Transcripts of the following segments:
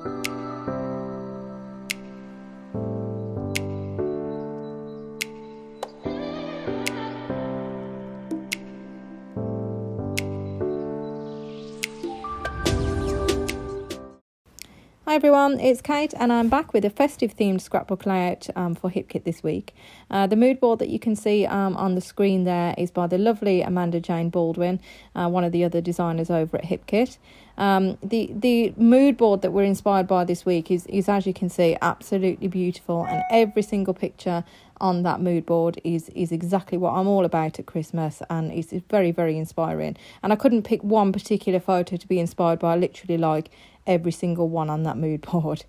Hi everyone, it's Kate and I'm back with a festive themed scrapbook layout for Hipkit this week. The mood board that you can see on the screen there is by the lovely Amanda Jane Baldwin, one of the other designers over at Hipkit. The mood board that we're inspired by this week is as you can see, absolutely beautiful, and every single picture on that mood board is exactly what I'm all about at Christmas, and it's very, very inspiring. And I couldn't pick one particular photo to be inspired by. I literally like every single one on that mood board.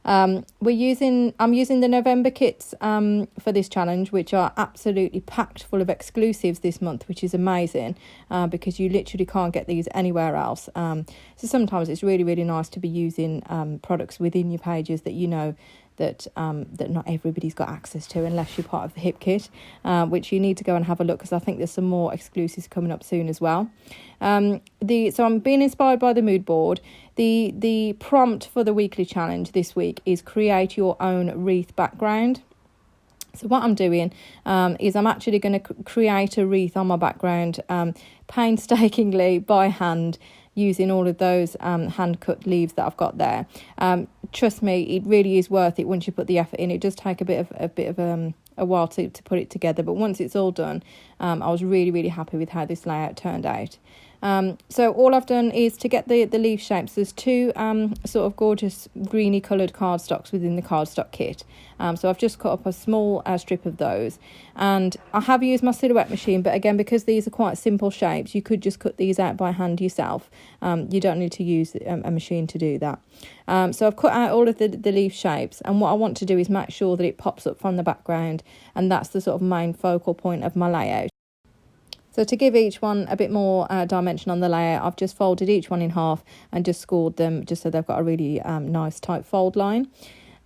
I'm using the November kits for this challenge, which are absolutely packed full of exclusives this month, which is amazing because you literally can't get these anywhere else. So sometimes it's really, really nice to be using products within your pages that you know that not everybody's got access to unless you're part of the Hipkit, which you need to go and have a look, because I think there's some more exclusives coming up soon as well. So I'm being inspired by the mood board. The prompt for the weekly challenge this week is create your own wreath background. So what I'm doing is I'm actually going to create a wreath on my background painstakingly by hand, using all of those hand-cut leaves that I've got there. Trust me, it really is worth it once you put the effort in. It does take a bit of a while to put it together, but once it's all done, I was really, really happy with how this layout turned out. So all I've done is to get the leaf shapes. There's two sort of gorgeous greeny coloured cardstocks within the cardstock kit. So I've just cut up a small strip of those, and I have used my silhouette machine, but again, because these are quite simple shapes, you could just cut these out by hand yourself. You don't need to use a machine to do that. So I've cut out all of the leaf shapes, and what I want to do is make sure that it pops up from the background, and that's the sort of main focal point of my layout. So to give each one a bit more dimension on the layout, I've just folded each one in half and just scored them just so they've got a really nice tight fold line.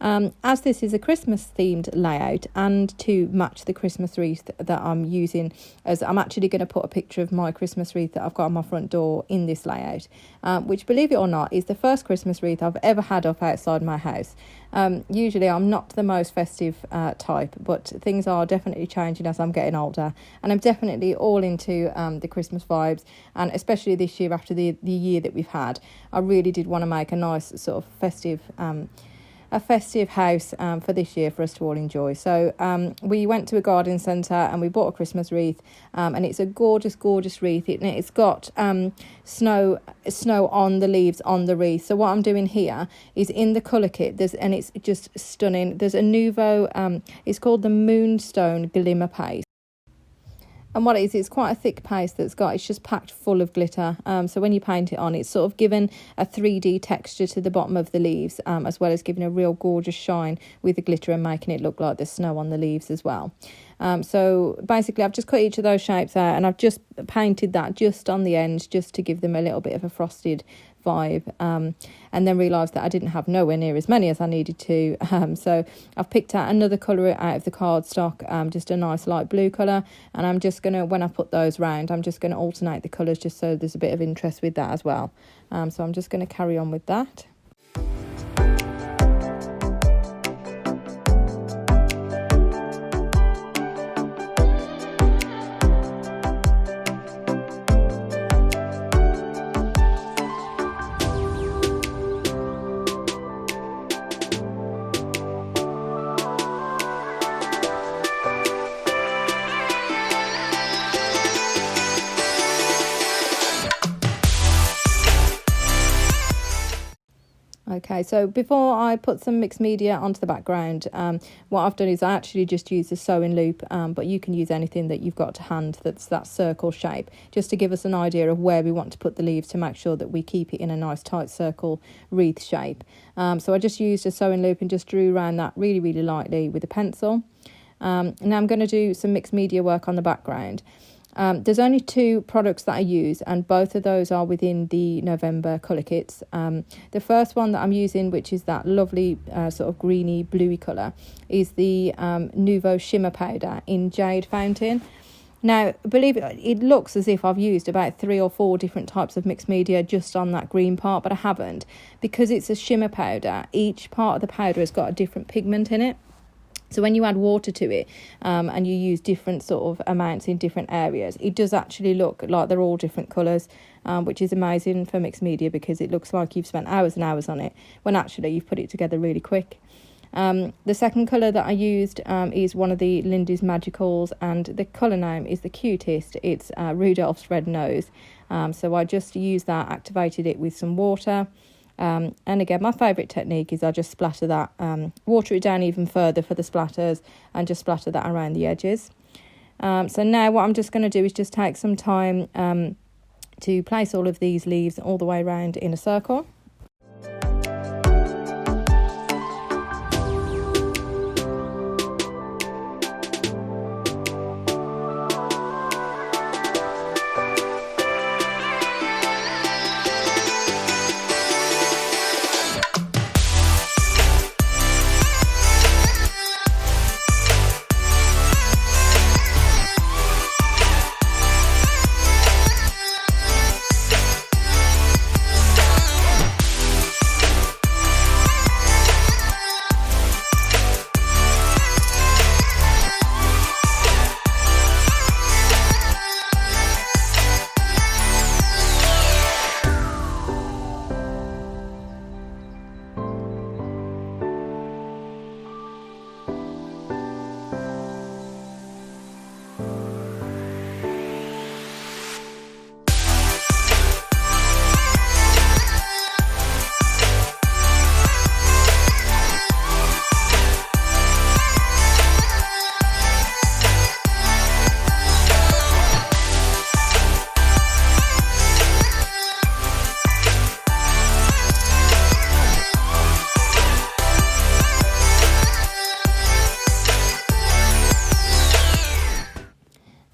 As this is a Christmas themed layout, and to match the Christmas wreath that I'm using, as I'm actually going to put a picture of my Christmas wreath that I've got on my front door in this layout, which, believe it or not, is the first Christmas wreath I've ever had up outside my house. Usually I'm not the most festive type, but things are definitely changing as I'm getting older, and I'm definitely all into the Christmas vibes, and especially this year after the year that we've had, I really did want to make a nice sort of festive house for this year for us to all enjoy. So we went to a garden centre and we bought a Christmas wreath, and it's a gorgeous wreath. It's got snow on the leaves on the wreath. So what I'm doing here is in the colour kit, and it's just stunning. There's a nouveau, it's called the Moonstone Glimmer Paste. And what it is, it's quite a thick paste it's just packed full of glitter. So when you paint it on, it's sort of given a 3D texture to the bottom of the leaves, as well as giving a real gorgeous shine with the glitter and making it look like there's snow on the leaves as well. So basically I've just cut each of those shapes out, and I've just painted that just on the end, just to give them a little bit of a frosted vibe, and then realised that I didn't have nowhere near as many as I needed to, so I've picked out another colour out of the cardstock, just a nice light blue colour, and I'm just going to, when I put those round, I'm just going to alternate the colours just so there's a bit of interest with that as well. So I'm just going to carry on with that. Okay, so before I put some mixed media onto the background, what I've done is I actually just used a sewing loop, but you can use anything that you've got to hand that's that circle shape, just to give us an idea of where we want to put the leaves, to make sure that we keep it in a nice tight circle wreath shape. So I just used a sewing loop and just drew around that really, really lightly with a pencil. Now I'm going to do some mixed media work on the background. There's only two products that I use, and both of those are within the November colour kits. The first one that I'm using, which is that lovely sort of greeny bluey colour, is the Nouveau Shimmer Powder in Jade Fountain. Now, believe it looks as if I've used about 3 or 4 different types of mixed media just on that green part, but I haven't. Because it's a shimmer powder, each part of the powder has got a different pigment in it. So when you add water to it and you use different sort of amounts in different areas, it does actually look like they're all different colours, which is amazing for mixed media because it looks like you've spent hours and hours on it when actually you've put it together really quick. The second colour that I used is one of the Lindy's Magicals, and the colour name is the cutest. It's Rudolph's Red Nose. So I just used that, activated it with some water. And again, my favourite technique is I just splatter that, water it down even further for the splatters and just splatter that around the edges. So now what I'm just going to do is just take some time to place all of these leaves all the way around in a circle.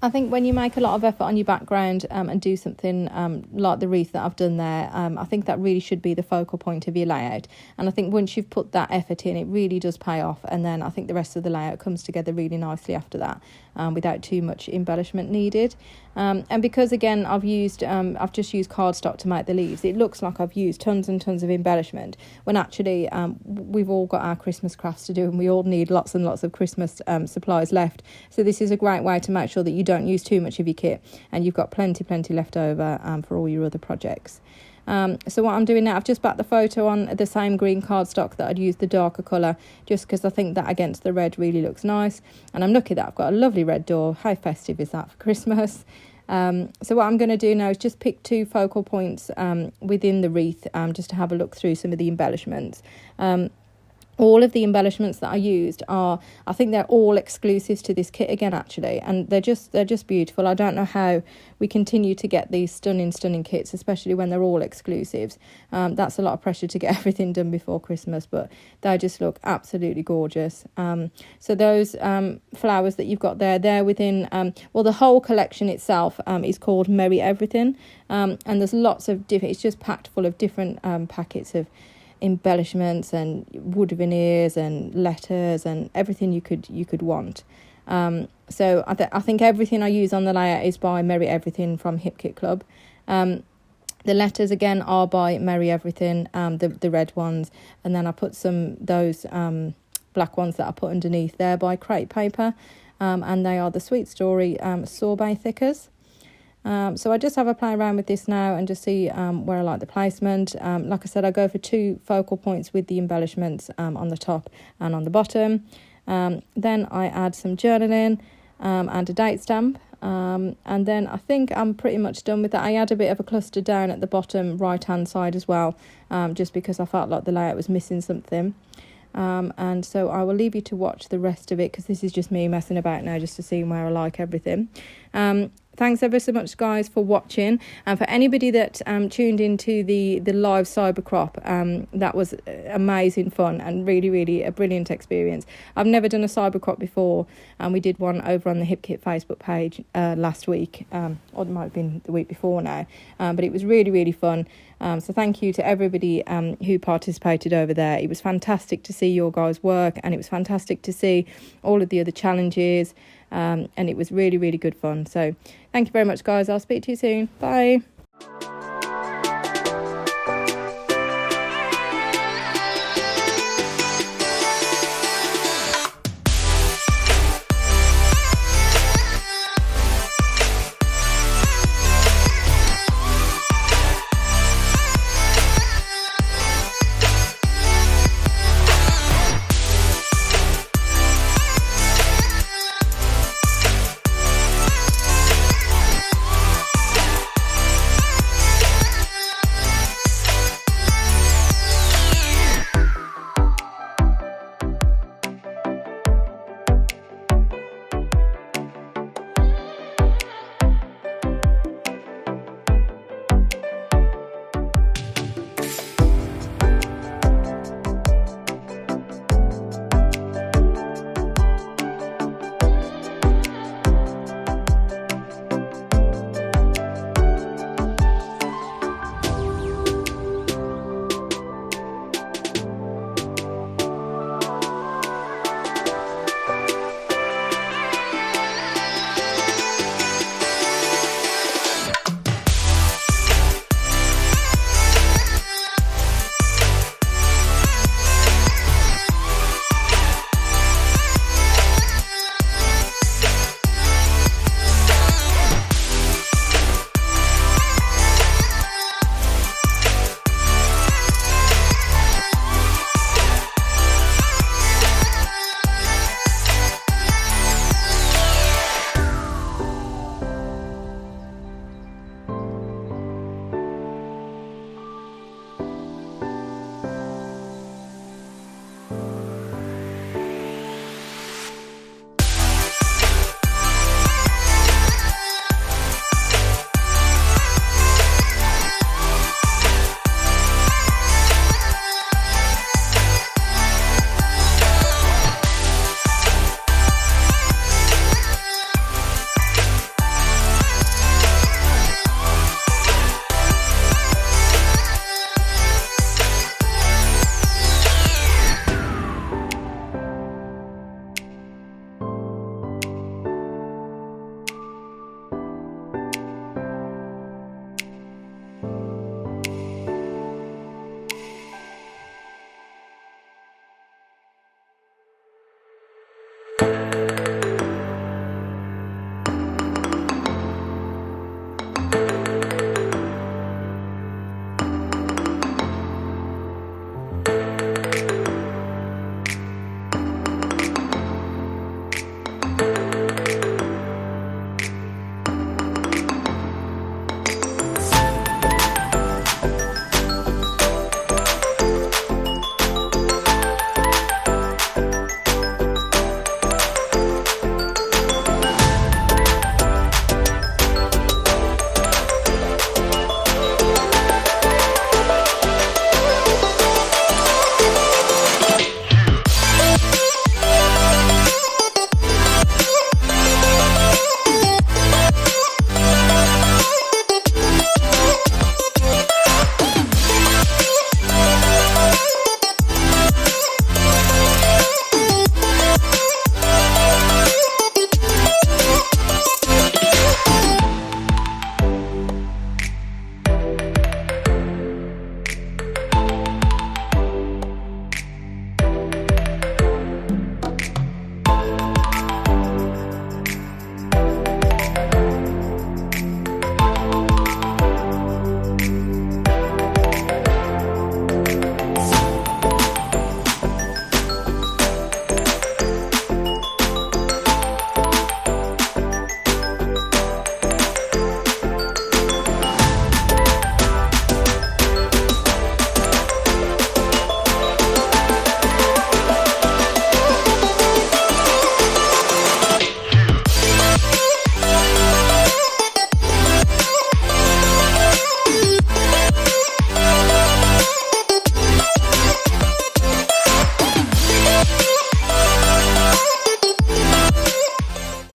I think when you make a lot of effort on your background and do something like the wreath that I've done there, I think that really should be the focal point of your layout. And I think once you've put that effort in, it really does pay off. And then I think the rest of the layout comes together really nicely after that, without too much embellishment needed. And because, again, I've just used cardstock to make the leaves, it looks like I've used tons and tons of embellishment, when actually we've all got our Christmas crafts to do and we all need lots and lots of Christmas supplies left. So this is a great way to make sure that you don't use too much of your kit and you've got plenty left over for all your other projects. So what I'm doing now, I've just backed the photo on the same green cardstock that I'd used the darker colour, just because I think that against the red really looks nice. And I'm lucky that I've got a lovely red door. How festive is that for Christmas? So what I'm going to do now is just pick 2 focal points within the wreath, just to have a look through some of the embellishments. All of the embellishments that I used I think they're all exclusives to this kit again, actually, and they're just beautiful. I don't know how we continue to get these stunning kits, especially when they're all exclusives. That's a lot of pressure to get everything done before Christmas, but they just look absolutely gorgeous. So those flowers that you've got there, they're within, the whole collection itself is called Merry Everything, and there's lots of different, it's just packed full of different packets of embellishments and wood veneers and letters and everything you could want. So I think everything I use on the layout is by Merry Everything from Hipkit Club. The letters again are by Merry Everything, the red ones, and then I put those black ones that I put underneath there by Crepe Paper, and they are the Sweet Story sorbet thickers. So I just have a play around with this now and just see where I like the placement. Like I said, I go for 2 focal points with the embellishments on the top and on the bottom. Then I add some journaling and a date stamp. And then I think I'm pretty much done with that. I add a bit of a cluster down at the bottom right hand side as well, just because I felt like the layout was missing something. And so I will leave you to watch the rest of it, because this is just me messing about now just to see where I like everything. Thanks ever so much, guys, for watching, and for anybody that tuned into the live cyber crop. That was amazing fun and really a brilliant experience. I've never done a cyber crop before, and we did one over on the Hipkit Facebook page last week, or it might have been the week before now, but it was really fun. So thank you to everybody who participated over there. It was fantastic to see your guys' work, and it was fantastic to see all of the other challenges. and it was really, really good fun. So thank you very much, guys. I'll speak to you soon. Bye.